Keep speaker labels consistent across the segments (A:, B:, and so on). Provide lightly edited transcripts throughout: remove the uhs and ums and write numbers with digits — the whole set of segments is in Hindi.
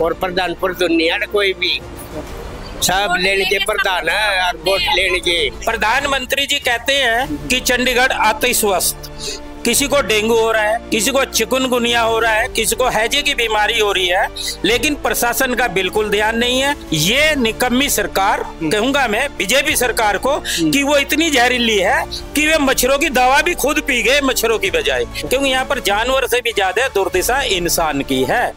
A: और प्रधानपुर दुनिया कोई भी सब लेने के प्रधान है और वोट लेने के।
B: प्रधानमंत्री जी कहते हैं कि चंडीगढ़ आते ही स्वस्थ, किसी को डेंगू हो रहा है, किसी को चिकनगुनिया हो रहा है, किसी को हैजे की बीमारी हो रही है, लेकिन प्रशासन का बिल्कुल ध्यान नहीं है। ये निकम्मी सरकार कहूंगा मैं बीजेपी सरकार को कि वो इतनी जहरीली है कि वे मच्छरों की दवा भी खुद पी गए मच्छरों की बजाय, क्योंकि यहाँ पर जानवर से भी ज्यादा दुर्दशा इंसान की है।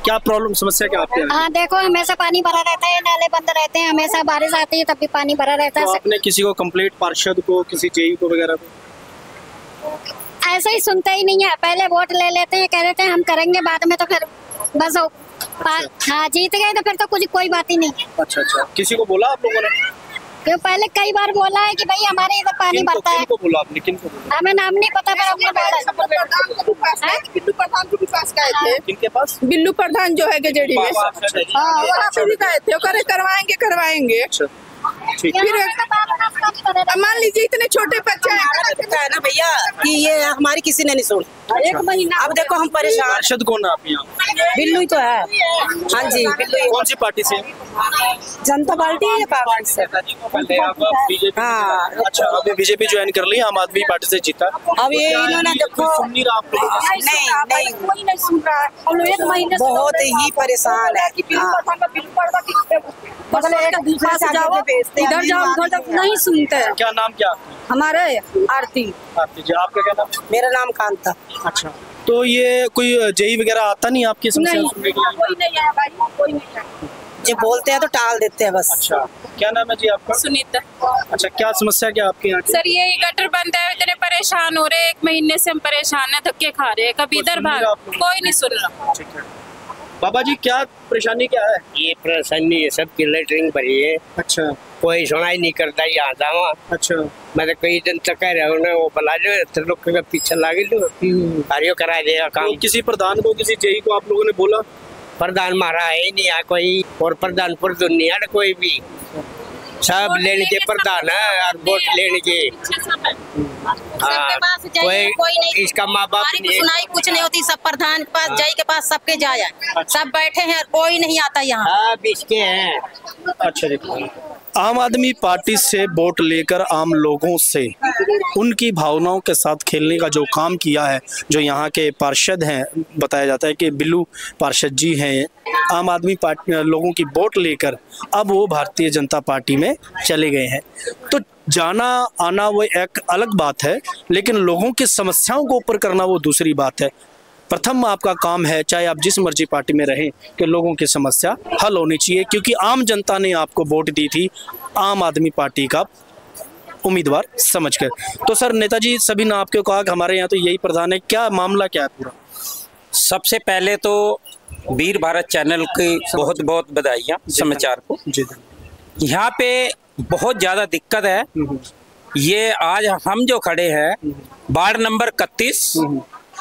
C: क्या प्रॉब्लम समस्या क्या आपके?
D: हाँ देखो, हमेशा पानी भरा रहता है, नाले बंद रहते हैं, हमेशा बारिश आती है तब भी पानी भरा रहता है।
C: तो आपने किसी को कंप्लेंट, पार्षद को, किसी जेई को वगैरह को?
D: ऐसा ही सुनते ही नहीं है, पहले वोट ले लेते हैं, कह देते हैं हम करेंगे, बाद में तो फिर बस हाँ जीत गए तो फिर तो कुछ कोई बात ही नहीं है।
C: अच्छा, किसी को बोला आप लोगों ने?
D: क्यों पहले कई बार बोला है कि भाई हमारे इधर पानी भरता है।
C: किनको बोला आपने? किनको बोला?
D: हमें नाम नहीं पता, पर हमने बोला।
E: बिल्लू प्रधान के पास गए थे।
C: किनके पास?
E: बिल्लू प्रधान जो है गजेड़ी में, हाँ वहाँ पे भी गए थे, वो करवाएंगे। फिर मान लीजिए इतने छोटे बच्चे हैं
F: ना भैया कि ये हमारी किसी ने नहीं सुनी।
E: एक महीना
F: अब देखो हम परेशान।
C: पार्षद कौन है आप यहाँ?
F: बिल्लू ही तो है। हाँ जी, बिल्लू।
C: कौन सी पार्टी से?
F: जनता पार्टी है कांग्रेस से।
C: हाँ। अच्छा, अभी बीजेपी ज्वाइन कर ली, आम आदमी पार्टी से जीता।
F: अब ये इन्होंने देखो
C: सुन नहीं रहा आप लोगों को?
F: नहीं
E: कोई नहीं सुन रहा है। हम लोग एक महीने से
F: बहुत ही परेशान है।
E: इधर जाओ उधर जाओ, नहीं सुनते हैं।
C: क्या नाम क्या?
E: हमारे आरती।
C: जी, आपका क्या नाम?
F: मेरा नाम कांता।
C: अच्छा, तो ये कोई जेई वगैरह आता नहीं आपकी समस्या सुनने के लिए?
E: कोई नहीं है भाई, कोई नहीं है।
F: जो बोलते हैं तो टाल देते हैं बस।
C: अच्छा, क्या नाम है जी आपका?
G: सुनीता।
C: अच्छा, क्या समस्या क्या आपके यहाँ की?
G: सर ये गटर बंद है, इतने परेशान हो रहे, एक महीने से हम परेशान है, धक्के खा रहे हैं, कभी इधर भाग, कोई नहीं सुन रहा।
C: ठीक है। बाबा जी, क्या परेशानी क्या है?
A: ये परेशानी है, सबकी लेटरिंग भरी है।
C: अच्छा,
A: कोई सुनाई नहीं करता यहाँ जावा।
C: अच्छा,
A: मैं तो कई दिन तक कह रहा हूँ वो बुला लो, लोग के पीछे लागे लो, कार्य करा देगा काम।
C: तो किसी प्रधान को, किसी जेई को आप लोगों ने बोला?
A: प्रधान मारा है नहीं यहाँ कोई, और प्रधानपुर दुनिया कोई भी सब लेने के प्रधान है और वोट लेने के। कोई इसका माँ बाप नहीं,
F: सुनाई कुछ नहीं होती, सब प्रधान के पास, जय के पास, सबके जाए। सब बैठे हैं, कोई नहीं आता यहाँ।
A: सब इसके हैं।
C: अच्छा जी, आम आदमी पार्टी से वोट लेकर आम लोगों से उनकी भावनाओं के साथ खेलने का जो काम किया है, जो यहाँ के पार्षद हैं, बताया जाता है कि बिल्लू पार्षद जी हैं, आम आदमी पार्टी लोगों की वोट लेकर अब वो भारतीय जनता पार्टी में चले गए हैं। तो जाना आना वो एक अलग बात है, लेकिन लोगों की समस्याओं को ऊपर करना वो दूसरी बात है। प्रथम आपका काम है, चाहे आप जिस मर्जी पार्टी में रहें, कि लोगों की समस्या हल होनी चाहिए, क्योंकि आम जनता ने आपको वोट दी थी आम आदमी पार्टी का उम्मीदवार समझकर। तो सर, नेताजी सभी ने आपको कहा कि हमारे यहाँ तो यही प्रधान है, क्या मामला क्या है पूरा?
B: सबसे पहले तो वीर भारत चैनल की बहुत बहुत बधाइयाँ समाचार को। यहाँ पे बहुत ज़्यादा दिक्कत है। ये आज हम जो खड़े हैं वार्ड नंबर 31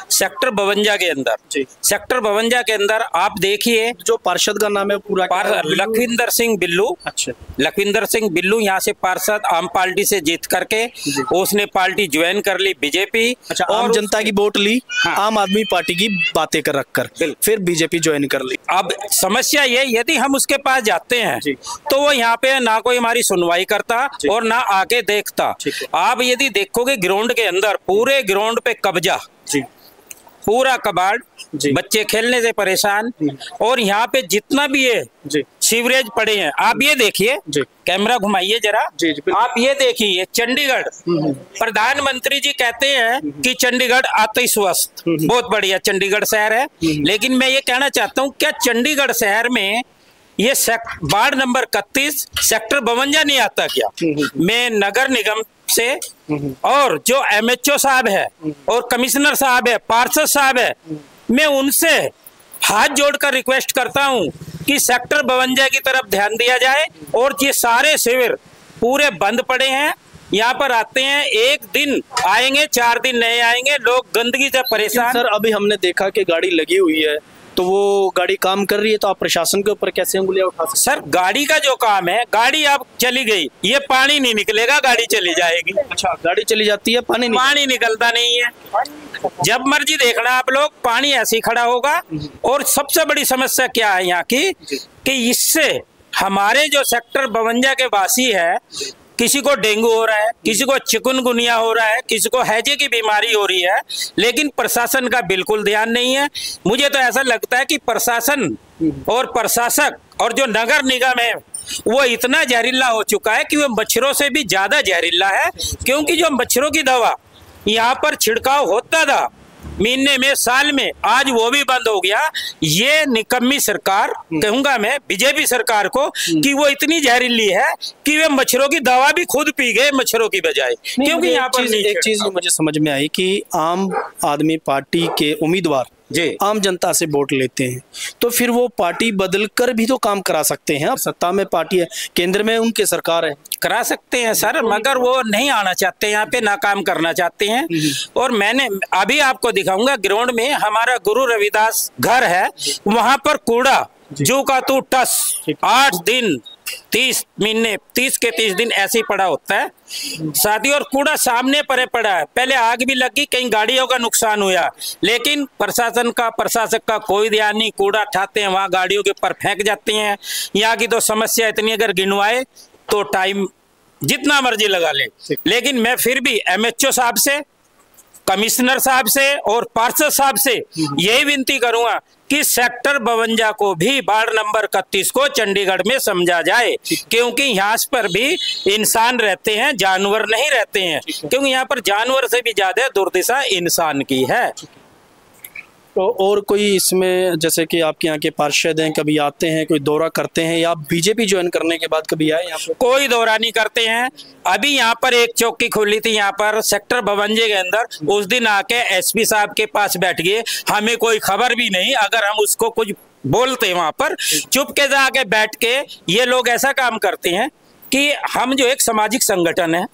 B: सेक्टर 52 के अंदर, सेक्टर 52 के अंदर आप देखिए, जो
C: पार्षद का नाम है पूरा
B: लखविंदर सिंह बिल्लू।
C: अच्छा,
B: लखविंदर सिंह बिल्लू यहाँ से पार्षद आम पार्टी से जीत करके उसने पार्टी ज्वाइन कर ली बीजेपी।
C: अच्छा, आम जनता की वोट ली। हाँ। आम आदमी पार्टी की बातें कर रखकर फिर बीजेपी ज्वाइन कर ली।
B: अब समस्या ये, यदि हम उसके पास जाते हैं तो वो यहाँ पे ना कोई हमारी सुनवाई करता और ना आके देखता। आप यदि देखोगे ग्राउंड के अंदर, पूरे ग्राउंड पे कब्जा, पूरा कबाड़, बच्चे खेलने से परेशान, और यहाँ पे जितना भी है सीवरेज पड़े हैं। आप ये देखिए, कैमरा घुमाइए जरा, आप ये देखिए चंडीगढ़, प्रधानमंत्री जी कहते हैं कि चंडीगढ़ आते ही स्वस्थ, बहुत बढ़िया चंडीगढ़ शहर है, लेकिन मैं ये कहना चाहता हूँ, क्या चंडीगढ़ शहर में ये वार्ड नंबर 31 सेक्टर 52 नहीं आता क्या? मैं नगर निगम से और जो MHO साहब है और कमिश्नर साहब है, पार्षद साहब है, मैं उनसे हाथ जोड़कर रिक्वेस्ट करता हूं कि सेक्टर 52 की तरफ ध्यान दिया जाए। और ये सारे शिविर पूरे बंद पड़े हैं, यहाँ पर आते हैं, एक दिन आएंगे, 4 दिन नहीं आएंगे, लोग गंदगी से परेशान।
C: सर, अभी हमने देखा कि गाड़ी लगी हुई है, तो वो गाड़ी काम कर रही है, तो आप प्रशासन के ऊपर कैसे उंगलियां उठा सकते?
B: सर, गाड़ी का जो काम है, गाड़ी अब चली गई, ये पानी नहीं निकलेगा, गाड़ी चली जाएगी।
C: अच्छा, गाड़ी चली जाती है, पानी
B: निकलता नहीं है। जब मर्जी देखना आप लोग, पानी ऐसे ही खड़ा होगा। और सबसे बड़ी समस्या क्या है यहाँ की कि इससे हमारे जो सेक्टर 52 के वासी है, किसी को डेंगू हो रहा है, किसी को चिकनगुनिया हो रहा है, किसी को हैजे की बीमारी हो रही है, लेकिन प्रशासन का बिल्कुल ध्यान नहीं है। मुझे तो ऐसा लगता है कि प्रशासन और प्रशासक और जो नगर निगम है वो इतना जहरीला हो चुका है कि वो मच्छरों से भी ज्यादा जहरीला है। क्योंकि जो मच्छरों की दवा यहाँ पर छिड़काव होता था महीने में, साल में, आज वो भी बंद हो गया। ये निकम्मी सरकार कहूंगा मैं बीजेपी सरकार को कि वो इतनी जहरीली है कि वे मच्छरों की दवा भी खुद पी गए मच्छरों की बजाय। क्योंकि यहाँ पर
C: एक चीज मुझे समझ में आई कि आम आदमी पार्टी के उम्मीदवार आम जनता से वोट लेते हैं, तो फिर वो पार्टी बदल कर भी तो काम करा सकते हैं। अब सत्ता में पार्टी है, केंद्र में उनके सरकार है,
B: करा सकते हैं सर, मगर वो नहीं आना चाहते, यहाँ पे नाकाम करना चाहते हैं। और मैंने अभी आपको दिखाऊंगा, ग्राउंड में हमारा गुरु रविदास घर है, वहां पर कूड़ा जो का तू टस 8 दिन 30 महीने 30 के 30 दिन ऐसे ही पड़ा होता है साथी। और कूड़ा सामने पड़े पड़ा है, पहले आग भी लगी, कई गाड़ियों का नुकसान हुआ, लेकिन प्रशासक का कोई ध्यान नहीं। कूड़ा उठाते हैं वहां गाड़ियों के ऊपर फेंक जाते हैं। यहाँ की तो समस्या इतनी, अगर गिनवाए तो टाइम जितना मर्जी लगा ले। लेकिन मैं फिर भी MHO साहब से, कमिश्नर साहब से और पार्षद साहब से यही विनती करूंगा कि सेक्टर 52 को भी वार्ड नंबर 31 को चंडीगढ़ में समझा जाए। क्योंकि यहाँ पर भी इंसान रहते हैं, जानवर नहीं रहते हैं। क्योंकि यहाँ पर जानवर से भी ज्यादा दुर्दशा इंसान की है।
C: तो और कोई इसमें, जैसे कि आपके यहाँ के पार्षद हैं, कभी आते हैं, कोई दौरा करते हैं, या बीजेपी ज्वाइन करने के बाद कभी आए यहाँ पर?
B: कोई दौरा नहीं करते हैं। अभी यहाँ पर एक चौकी खुली थी यहाँ पर सेक्टर 52 के अंदर, उस दिन आके SP साहब के पास बैठ गए, हमें कोई खबर भी नहीं। अगर हम उसको कुछ बोलते वहां पर चुपके से आके बैठ के, ये लोग ऐसा काम करते हैं कि हम जो एक सामाजिक संगठन है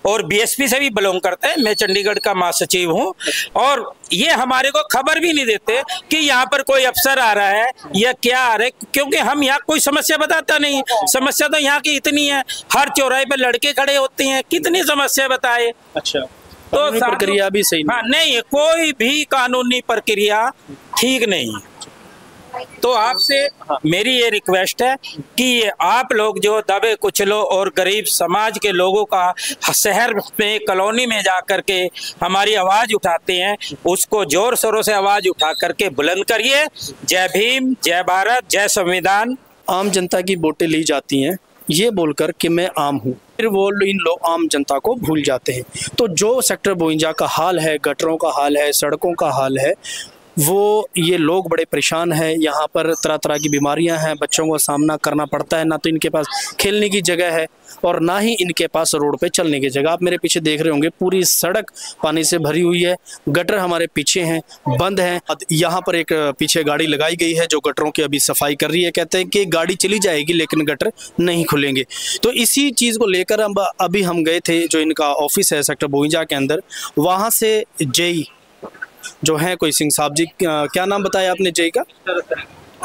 B: और BSP से भी बिलोंग करते हैं, मैं चंडीगढ़ का महासचिव हूँ, और ये हमारे को खबर भी नहीं देते कि यहाँ पर कोई अफसर आ रहा है या क्या आ रहा है। क्योंकि हम यहाँ कोई समस्या बताता नहीं। समस्या तो यहाँ की इतनी है, हर चौराहे पे लड़के खड़े होते हैं, कितनी समस्या बताए।
C: अच्छा,
B: तो
C: प्रक्रिया भी सही
B: हाँ नहीं है, कोई भी कानूनी प्रक्रिया ठीक नहीं है। तो आपसे मेरी ये रिक्वेस्ट है कि आप लोग जो दबे कुचलो और गरीब समाज के लोगों का शहर में कॉलोनी में जा कर के हमारी आवाज उठाते हैं, उसको जोर शोरों से आवाज उठा करके बुलंद करिए। जय भीम, जय भारत, जय संविधान।
C: आम जनता की वोटें ली जाती हैं ये बोलकर कि मैं आम हूँ, फिर वो इन लोग आम जनता को भूल जाते हैं। तो जो सेक्टर 52 का हाल है, गटरों का हाल है, सड़कों का हाल है, वो ये लोग बड़े परेशान हैं। यहाँ पर तरह तरह की बीमारियां हैं, बच्चों को सामना करना पड़ता है। ना तो इनके पास खेलने की जगह है और ना ही इनके पास रोड पे चलने की जगह। आप मेरे पीछे देख रहे होंगे, पूरी सड़क पानी से भरी हुई है, गटर हमारे पीछे हैं, बंद हैं। यहाँ पर एक पीछे गाड़ी लगाई गई है जो गटरों की अभी सफाई कर रही है। कहते हैं कि गाड़ी चली जाएगी लेकिन गटर नहीं खुलेंगे। तो इसी चीज़ को लेकर अभी हम गए थे, जो इनका ऑफिस है सेक्टर 52 के अंदर, वहाँ से जेई जो है कोई सिंह साहब जी, क्या नाम बताया आपने जेई का?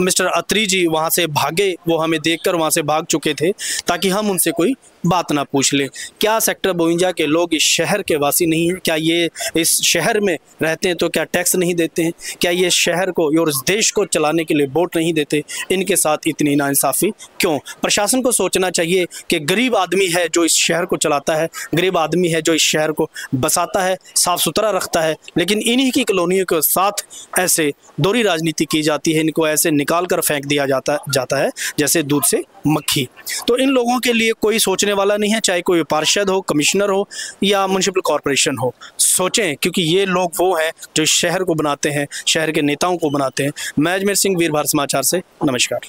C: मिस्टर अत्री जी वहाँ से भागे, वो हमें देखकर वहाँ से भाग चुके थे ताकि हम उनसे कोई बात ना पूछ ले। क्या सेक्टर 52 के लोग इस शहर के वासी नहीं हैं? क्या ये इस शहर में रहते हैं तो क्या टैक्स नहीं देते हैं? क्या ये शहर को और इस देश को चलाने के लिए वोट नहीं देते? इनके साथ इतनी नाइंसाफ़ी क्यों? प्रशासन को सोचना चाहिए कि गरीब आदमी है जो इस शहर को चलाता है, गरीब आदमी है जो इस शहर को बसाता है, साफ़ सुथरा रखता है, लेकिन इन्हीं की कॉलोनियों के साथ ऐसे दोहरी राजनीति की जाती है। इनको ऐसे निकाल कर फेंक दिया जाता है जैसे दूध से मक्खी। तो इन लोगों के लिए कोई सोचने वाला नहीं है, चाहे कोई पार्षद हो, कमिश्नर हो या म्युनिसिपल कॉरपोरेशन हो। सोचें, क्योंकि ये लोग वो हैं जो शहर को बनाते हैं, शहर के नेताओं को बनाते हैं। मैं अजमेर सिंह, वीर भारत समाचार से नमस्कार।